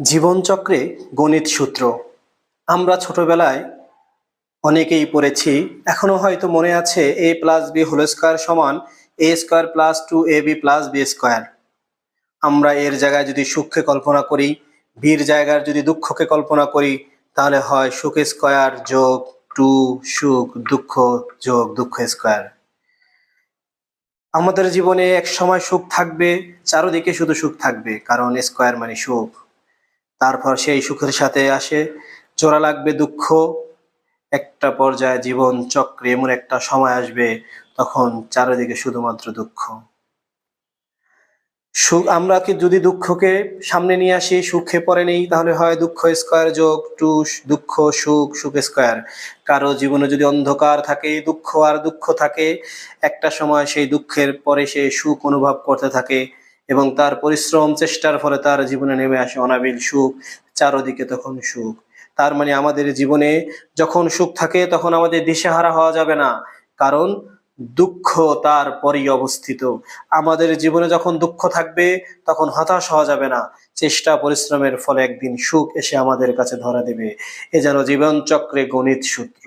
জীবনচক্রে গণিত সূত্র আমরা ছোটবেলায় অনেকেই পড়েছি। এখনো হয়তো মনে আছে, a plus B whole square সমান a square plus 2ab plus B square. আমরা এর জায়গায় যদি সুখকে কল্পনা করি, বির জায়গায় যদি দুঃখকে কল্পনা করি, তাহলে হয় সুখ স্কোয়ার যোগ টু সুখ দুঃখ যোগ দুঃখ স্কোয়ার। আমাদের জীবনে এক সময় সুখ থাকবে, চারদিকে শুধু সুখ থাকবে, কারণ স্কোয়ার মানে সুখ। তারপর সেই সুখের সাথে আসে জোড়া লাগবে দুঃখ। একটা পর্যায়ে জীবন চক্রে এমন একটা সময় আসবে, তখন চারিদিকে শুধুমাত্র দুঃখ। সুখ আমরা কি যদি দুঃখকে সামনে নিয়ে আসি, সুখে পরে নেই, তাহলে হয় দুঃখ স্কোয়ার যোগ টু দুঃখ সুখ সুখ স্কোয়ার। কারো জীবনে যদি অন্ধকার থাকে, দুঃখ আর দুঃখ থাকে, একটা সময় সেই দুঃখের পরে সে সুখ অনুভব করতে থাকে এবং তার পরিশ্রম চেষ্টার ফলে তার জীবনে নেমে আসে অনাবিল সুখ। চারদিকে তখন সুখ। তার মানে আমাদের জীবনে যখন সুখ থাকে তখন আমাদের দিশেহারা হওয়া যাবে না, কারণ দুঃখ তার পরেই অবস্থিত। আমাদের জীবনে যখন দুঃখ থাকবে তখন হতাশ হওয়া যাবে না, চেষ্টা পরিশ্রমের ফলে একদিন সুখ এসে আমাদের কাছে ধরা দেবে। এ যেন জীবন চক্রে গণিত সূত্র।